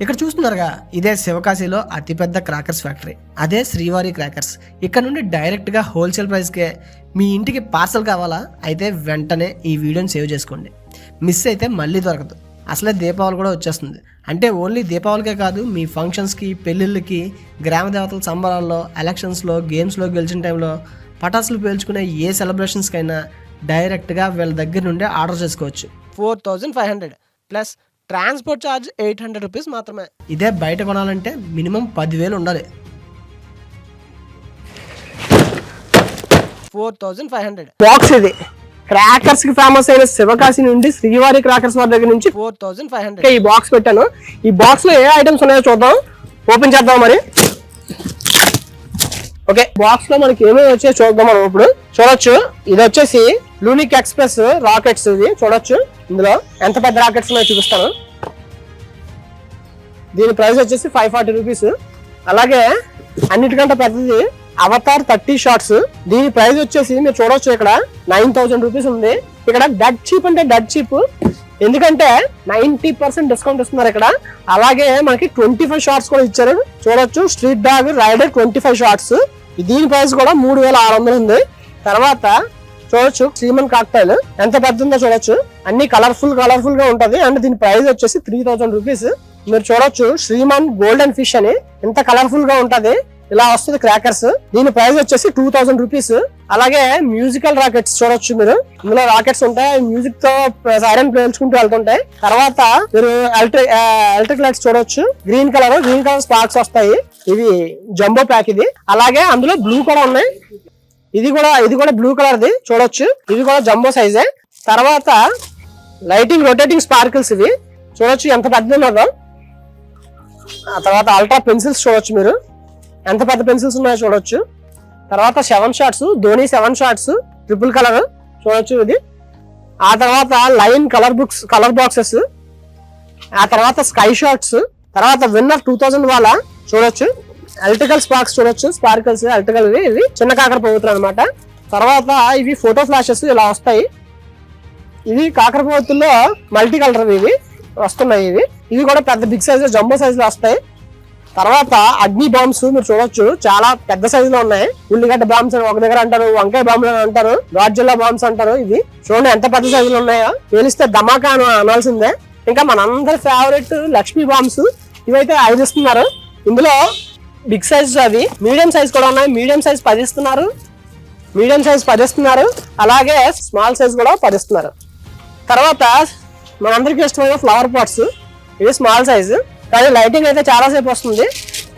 ఇక్కడ చూస్తున్నారుగా, ఇదే శివకాశిలో అతిపెద్ద క్రాకర్స్ ఫ్యాక్టరీ. అదే శ్రీవారి క్రాకర్స్. ఇక్కడ నుండి డైరెక్ట్గా హోల్సేల్ ప్రైస్కే మీ ఇంటికి పార్సల్ కావాలా? అయితే వెంటనే ఈ వీడియోని సేవ్ చేసుకోండి. మిస్ అయితే మళ్ళీ దొరకదు. అసలే దీపావళి కూడా వచ్చేస్తుంది. అంటే ఓన్లీ దీపావళికే కాదు, మీ ఫంక్షన్స్కి, పెళ్ళిళ్ళకి, గ్రామ దేవతల సంబరాల్లో, ఎలక్షన్స్లో, గేమ్స్లో గెలిచిన టైంలో పటాసులు పేల్చుకునే ఏ సెలబ్రేషన్స్కైనా డైరెక్ట్గా వీళ్ళ దగ్గర నుండే ఆర్డర్ చేసుకోవచ్చు. 4500 ప్లస్ ట్రాన్స్పోర్ట్ ఛార్జ్ 800 రూపీస్ మాత్రమే. ఇదే బయట కొనాలంటే మినిమం 10,000 ఉండాలి. 4500 బాక్స్ ఇది. క్రాకర్స్ కి ఫేమస్ అయిన శివకాశి నుండి శ్రీవారి క్రాకర్స్ వారి దగ్గర నుంచి 4500 ఈ బాక్స్ పెట్టాను. ఈ బాక్స్ లో ఏ ఐటమ్స్ ఉన్నాయో చూద్దాం, ఓపెన్ చేద్దాం మరి. ఓకే, బాక్స్ లో మనకి ఏమేమి వచ్చాయో చూద్దాం. మనం ఇప్పుడు చూడొచ్చు, ఇది వచ్చేసి లూనిక్ ఎక్స్ప్రెస్ రాకెట్స్. ఇది చూడొచ్చు, ఇందులో ఎంత పెద్ద రాకెట్స్ ఉన్నాయో చూపిస్తాను. దీని ప్రైస్ వచ్చేసి 540 రూపీస్. అలాగే అన్నిటికంటే పెద్దది అవతార్ 30 షార్ట్స్. దీని ప్రైస్ వచ్చేసి మీరు చూడొచ్చు, ఇక్కడ 9000 రూపీస్ ఉంది. ఇక్కడ డెడ్ చీప్ అంటే డెడ్ చీప్, ఎందుకంటే 90% డిస్కౌంట్ ఇస్తున్నారు ఇక్కడ. అలాగే మనకి 25 షార్ట్స్ కూడా ఇచ్చారు. చూడొచ్చు, స్ట్రీట్ డాగ్ రైడర్ 25 షార్ట్స్. దీని ప్రైస్ కూడా 3600 ఉంది. తర్వాత చూడొచ్చు శ్రీమన్ కాక్టైల్ ఎంత పెద్ద ఉందో చూడొచ్చు, అన్ని కలర్ఫుల్ గా ఉంటది. అండ్ దీని ప్రైస్ వచ్చేసి 3000 రూపీస్. మీరు చూడొచ్చు శ్రీమన్ గోల్డెన్ ఫిష్ అని, ఎంత కలర్ఫుల్ గా ఉంటది, ఇలా వస్తుంది క్రాకర్స్. దీని ప్రైస్ వచ్చేసి 2000 రూపీస్. అలాగే మ్యూజికల్ రాకెట్స్ చూడొచ్చు మీరు, ఇందులో రాకెట్స్ ఉంటాయి, మ్యూజిక్ తో సైరన్ పేల్చుకుంటూ వెళ్తుంటాయి. తర్వాత మీరు ఎలక్ట్రిక్ లైట్స్ చూడొచ్చు, గ్రీన్ కలర్ స్పార్క్స్ వస్తాయి. ఇవి జంబో ప్యాక్ ఇది. అలాగే అందులో బ్లూ కూడా ఉన్నాయి. ఇది కూడా బ్లూ కలర్ ది చూడొచ్చు, ఇది కూడా జంబో సైజే. తర్వాత లైటింగ్ రొటేటింగ్ స్పార్కిల్స్ ఇవి చూడొచ్చు ఎంత పెద్ద ఉన్నదో. ఆ తర్వాత అల్ట్రా పెన్సిల్స్ చూడొచ్చు మీరు, ఎంత పెద్ద పెన్సిల్స్ ఉన్నాయో చూడొచ్చు. తర్వాత 7 shorts, Dhoni 7 shorts triple colour చూడొచ్చు ఇది. ఆ తర్వాత లైన్ కలర్ బాక్సెస్. ఆ తర్వాత స్కై షార్ట్స్. తర్వాత విన్నర్ 2000 వాళ్ళ చూడొచ్చు, ఎలక్ట్రికల్ స్పార్క్స్ చూడొచ్చు, స్పార్కల్స్ ఎలక్ట్రికల్ ఇవి చిన్న కాకర పోగుతులు అనమాట. తర్వాత ఇవి ఫోటో ఫ్లాషెస్ ఇలా వస్తాయి. ఇవి కాకర పోగుతుల్లో మల్టీ కలర్ ఇవి వస్తున్నాయి. ఇవి కూడా పెద్ద బిగ్ సైజ్ జంబో సైజ్ లో వస్తాయి. తర్వాత అగ్ని బాంబ్స్ మీరు చూడొచ్చు, చాలా పెద్ద సైజు లో ఉన్నాయి. ఉల్లిగడ్డ బాంబ్స్ అని ఒక దగ్గర అంటారు, వంకాయ బాంబులు అని అంటారు, గాడ్జిల్లా బాంబ్స్ అంటారు. ఇవి చూడండి ఎంత పెద్ద సైజులో ఉన్నాయో, పేలిస్తే ధమాకా అనాల్సిందే. ఇంకా మనందరి ఫేవరెట్ లక్ష్మీ బాంబ్స్, ఇవైతే 5 ఇస్తున్నారు. ఇందులో బిగ్ సైజ్ అవి, మీడియం సైజ్ కూడా ఉన్నాయి. మీడియం సైజ్ 10 ఇస్తున్నారు. అలాగే స్మాల్ సైజ్ కూడా 10 ఇస్తున్నారు. తర్వాత మనందరికి ఇష్టమైన ఫ్లవర్ పాట్స్, ఇవి స్మాల్ సైజ్, కానీ లైటింగ్ అయితే చాలా సేపు వస్తుంది.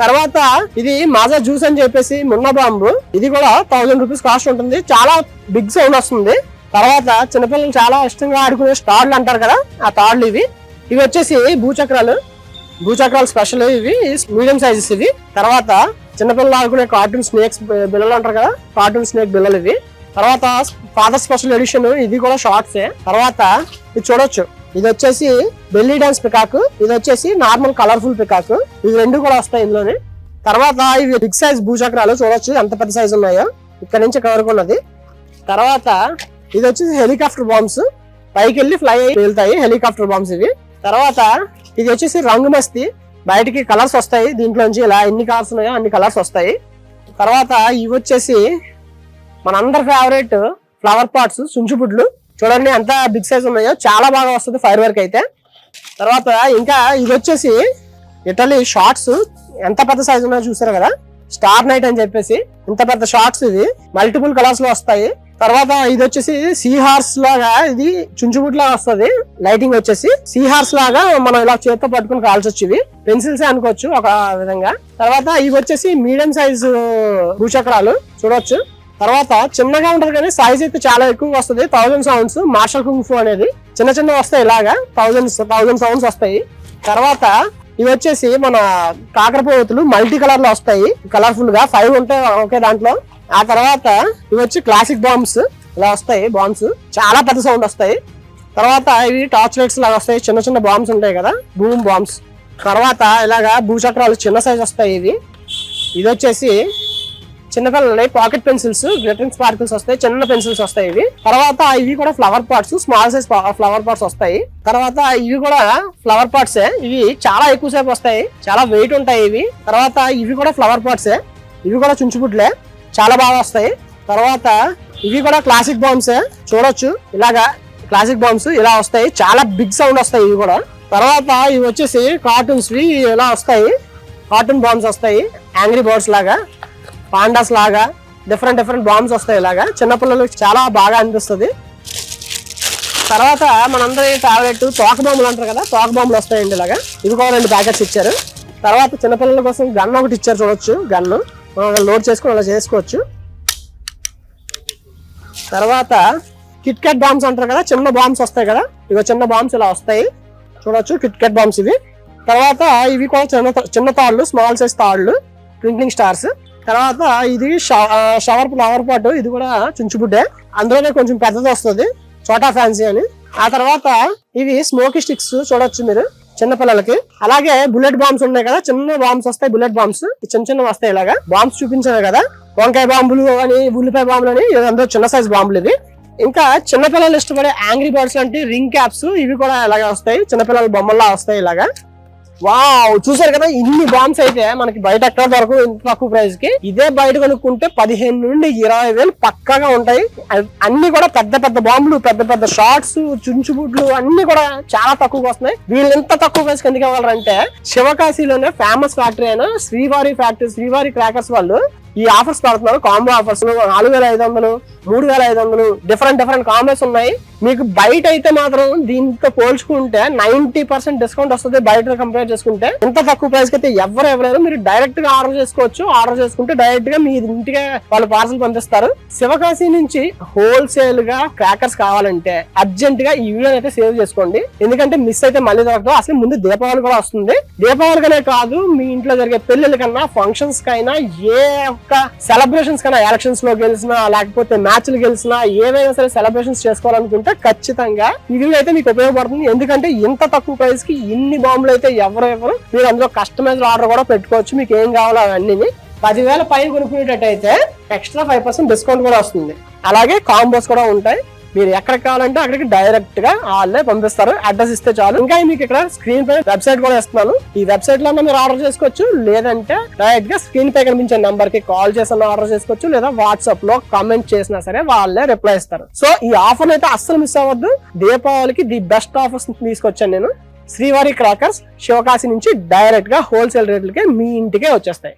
తర్వాత ఇది మాజా జ్యూస్ అని చెప్పేసి మున్న బాంబు, ఇది కూడా 1000 రూపీస్ కాస్ట్ ఉంటుంది. చాలా బిగ్ సౌండ్ వస్తుంది. తర్వాత చిన్నపిల్లలు చాలా ఇష్టంగా ఆడుకునే తాడ్లు అంటారు కదా, ఆ తాడ్లు ఇవి వచ్చేసి భూచక్రాలు స్పెషల్. ఇవి మీడియం సైజెస్ ఇవి. తర్వాత చిన్నపిల్లలు ఆడుకునే కార్టూన్ స్నేక్స్ బిల్లలు అంటారు కదా, కార్టూన్ స్నేక్ బిల్లలు ఇవి. తర్వాత ఫాదర్ స్పెషల్ ఎడిషన్, ఇది కూడా షార్ట్సే. తర్వాత ఇది చూడొచ్చు, ఇది వచ్చేసి బెల్లీ డాన్స్ పికాక్, ఇది వచ్చేసి నార్మల్ కలర్ఫుల్ పికాక్. ఇవి 2 కూడా వస్తాయి ఇందులోనే. తర్వాత ఇవి బిగ్ సైజ్ భూచక్రాలు చూడొచ్చు ఎంత పెద్ద సైజ్ ఉన్నాయో, ఇక్కడ నుంచి కవర్ ఉన్నది. తర్వాత ఇది వచ్చేసి హెలికాప్టర్ బాంబ్స్, పైకి వెళ్ళి ఫ్లై అయ్యి వెళ్తాయి హెలికాప్టర్ బాంబ్స్ ఇవి. తర్వాత ఇది వచ్చేసి రంగు మస్తి, బయటికి కలర్స్ వస్తాయి దీంట్లోంచి, ఇలా ఎన్ని కలర్స్ ఉన్నాయో అన్ని కలర్స్ వస్తాయి. తర్వాత ఇవి వచ్చేసి మనందరి ఫేవరెట్ ఫ్లవర్ పాట్స్, సుంచుబుడ్లు చూడండి ఎంత బిగ్ సైజ్ ఉన్నాయో, చాలా బాగా వస్తుంది ఫైర్ వర్క్ అయితే. తర్వాత ఇంకా ఇది వచ్చేసి ఇటలీ షార్ట్స్, ఎంత పెద్ద సైజ్ ఉన్నాయో చూసారు కదా, స్టార్ నైట్ అని చెప్పేసి ఇంత పెద్ద షార్ట్స్. ఇది మల్టిపుల్ కలర్స్ లో వస్తాయి. తర్వాత ఇది వచ్చేసి సీ హార్స్ లాగా, ఇది చుంచుబుట్ లాగా వస్తుంది. లైటింగ్ వచ్చేసి సీ హార్స్ లాగా మనం ఇలా చేతితో పట్టుకుని కాల్చొచ్చు. ఇవి పెన్సిల్స్ అనుకోవచ్చు ఒక విధంగా. తర్వాత ఇవి వచ్చేసి మీడియం సైజ్ భూచక్రాలు చూడొచ్చు. తర్వాత చిన్నగా ఉంటది కానీ సైజ్ అయితే చాలా ఎక్కువ వస్తుంది. 1000 సౌండ్స్ మార్షల్ కుంగ్-ఫు అనేది చిన్న వస్తాయి, ఇలాగా 1000 సౌండ్స్ వస్తాయి. తర్వాత ఇవి వచ్చేసి మన కాకరపోతులు మల్టీ కలర్ లో వస్తాయి, కలర్ఫుల్ గా 5 ఉంటాయి ఒకే దాంట్లో. ఆ తర్వాత ఇవి వచ్చి క్లాసిక్ బాంబ్స్, ఇలా వస్తాయి బాంబ్స్, చాలా పెద్ద సౌండ్ వస్తాయి. తర్వాత ఇవి టార్చ్ లైట్స్ లాగా వస్తాయి, చిన్న బాంబ్స్ ఉంటాయి కదా, బూమ్ బాంబ్స్. తర్వాత ఇలాగా భూచక్రాలు చిన్న సైజ్ వస్తాయి. ఇది వచ్చేసి చిన్నపిల్లల పాకెట్ పెన్సిల్స్, గ్లిటరింగ్ స్పార్కిల్స్ వస్తాయి, చిన్న పెన్సిల్స్ వస్తాయి ఇవి. తర్వాత ఇవి కూడా flower pots, small size flower pots వస్తాయి. తర్వాత ఇవి కూడా ఫ్లవర్ పాట్సే, ఇవి చాలా ఎక్కువ సేపు వస్తాయి, చాలా వెయిట్ ఉంటాయి ఇవి. తర్వాత ఇవి కూడా ఫ్లవర్ పాట్సే, ఇవి కూడా చుంచుబుడ్లే, చాలా బాగా వస్తాయి. తర్వాత ఇవి కూడా క్లాసిక్ బాంబ్సే, చూడొచ్చు ఇలాగా క్లాసిక్ బాంబ్స్ ఇలా వస్తాయి, చాలా బిగ్ సౌండ్ వస్తాయి ఇవి కూడా. తర్వాత ఇవి వచ్చేసి కార్టూన్స్, ఇలా వస్తాయి, కార్టూన్ బాంబ్స్ వస్తాయి, యాంగ్రీ బర్డ్స్ లాగా, పాండాస్ లాగా డిఫరెంట్ బాంబ్స్ వస్తాయి ఇలాగా. చిన్నపిల్లలకి చాలా బాగా అనిపిస్తుంది. తర్వాత మనందరి ఫేవరెట్ తోక బాంబులు అంటారు కదా, తోక బాంబులు వస్తాయండి ఇలాగా. ఇవి కూడా 2 ప్యాకెట్స్ ఇచ్చారు. తర్వాత చిన్నపిల్లల కోసం గన్ ఒకటి ఇచ్చారు, చూడొచ్చు గన్ను లోడ్ చేసుకుని అలా చేసుకోవచ్చు. తర్వాత కిట్ క్యాట్ బాంబ్స్ అంటారు కదా, చిన్న బాంబ్స్ వస్తాయి కదా, ఇవి చిన్న బాంబ్స్ ఇలా వస్తాయి, చూడొచ్చు కిట్ క్యాట్ బాంబ్స్ ఇవి. తర్వాత ఇవి కూడా చిన్న తాళ్ళు, స్మాల్ సైజ్ తాళ్ళు, ట్వింక్లింగ్ స్టార్స్. తర్వాత ఇది షవర్ ఫ్లవర్ పాట్, ఇది కూడా చుంచుబుడ్డే, అందులోనే కొంచెం పెద్దది వస్తుంది, చోటా ఫ్యాన్సీ అని. ఆ తర్వాత ఇవి స్మోకీ స్టిక్స్, చూడొచ్చు మీరు చిన్నపిల్లలకి. అలాగే బుల్లెట్ బాంబ్స్ ఉన్నాయి కదా, చిన్న బాంబ్స్ వస్తాయి, బుల్లెట్ బాంబ్స్ చిన్న వస్తాయి ఇలాగా. బాంబ్స్ చూపించాను కదా, వంకాయ బాంబులు అని, ఉల్లిపాయ బాంబులు అని, అందరూ చిన్న సైజ్ బాంబులు ఇది. ఇంకా చిన్నపిల్లలు ఇష్టపడే యాంగ్రీ బర్డ్స్ లాంటి రింగ్ క్యాప్స్, ఇవి కూడా ఇలాగే వస్తాయి, చిన్నపిల్లల బొమ్మల్లా వస్తాయి ఇలాగా. వావ్, చూసారు కదా, ఇన్ని బాంబ్స్ అయితే మనకి బయట ఎక్కడ దొరకవు ఇంత తక్కువ ప్రైస్ కి. ఇదే బయట కొనుక్కుంటే 15 నుండి 20 వేలు పక్కాగా ఉంటాయి. అన్ని కూడా పెద్ద బాంబులు, పెద్ద షార్ట్స్, చుంచుబుడ్లు అన్ని కూడా చాలా తక్కువగా వస్తున్నాయి. వీళ్ళు ఎంత తక్కువ ప్రైస్ కి ఎందుకు ఇవ్వాలంటే శివకాశీలోనే ఫేమస్ ఫ్యాక్టరీ అయిన శ్రీవారి ఫ్యాక్టరీ, శ్రీవారి క్రాకర్స్ వాళ్ళు ఈ ఆఫర్స్ పెడుతున్నారు, కాంబో ఆఫర్స్. 4500, 3500 డిఫరెంట్ కాంబోస్ ఉన్నాయి. మీకు బయట అయితే మాత్రం దీంతో పోల్చుకుంటే 90% డిస్కౌంట్ వస్తుంది. బయట కంపేర్ చేసుకుంటే ఇంత తక్కువ ప్రైస్ కి అయితే ఎవరు ఇవ్వలేరు. మీరు డైరెక్ట్ గా ఆర్డర్ చేసుకోవచ్చు. ఆర్డర్ చేసుకుంటే డైరెక్ట్ గా మీ ఇంటికి వాళ్ళు పార్సల్ పంపిస్తారు. శివకాశి నుంచి హోల్సేల్ గా క్రాకర్స్ కావాలంటే అర్జెంట్ గా ఈ వీడియో అయితే సేవ్ చేసుకోండి, ఎందుకంటే మిస్ అయితే మళ్ళీ దొరకదు. అసలు ముందు దీపావళి కూడా వస్తుంది. దీపావళికనే కాదు, మీ ఇంట్లో జరిగే పెళ్లిళ్ళ కన్నా, ఫంక్షన్స్ కైనా, ఏ ఒక్క సెలబ్రేషన్స్ కన్నా, ఎలక్షన్స్ లో గెలిచినా లేకపోతే మ్యాచ్లు గెలిచినా, ఏవైనా సరే సెలబ్రేషన్స్ చేసుకోవాలనుకుంటే ఖచ్చితంగా ఈ వీడియో అయితే మీకు ఉపయోగపడుతుంది. ఎందుకంటే ఇంత తక్కువ ప్రైస్ కి ఇన్ని బాంబులు అయితే ఎవరు మీరు అందులో కస్టమైజ్ ఆర్డర్ కూడా పెట్టుకోవచ్చు. మీకు ఏం కావాలో అవన్నీ 10,000 పైన కొనుక్కునేటట్టయితే ఎక్స్ట్రా 5% డిస్కౌంట్ కూడా వస్తుంది. అలాగే కాంబోస్ కూడా ఉంటాయి. మీరు ఎక్కడికి కావాలంటే అక్కడికి డైరెక్ట్ గా వాళ్ళే పంపిస్తారు, అడ్రస్ ఇస్తే చాలు. ఇంకా మీకు ఇక్కడ స్క్రీన్ పై వెబ్సైట్ కూడా ఇస్తున్నాను, ఈ వెబ్సైట్ లో మీరు ఆర్డర్ చేసుకోవచ్చు. లేదంటే డైరెక్ట్ గా స్క్రీన్ పై కనిపించే నంబర్ కి కాల్ చేసి ఆర్డర్ చేసుకోవచ్చు, లేదా వాట్సాప్ లో కామెంట్ చేసినా సరే వాళ్ళే రిప్లై ఇస్తారు. సో ఈ ఆఫర్ అయితే అస్సలు మిస్ అవ్వద్దు. దీపావళికి ది బెస్ట్ ఆఫర్స్ తీసుకొచ్చాను నేను. శ్రీవారి క్రాకర్స్ శివకాశి నుంచి డైరెక్ట్ గా హోల్సేల్ రేట్లకే మీ ఇంటికే వచ్చేస్తాయి.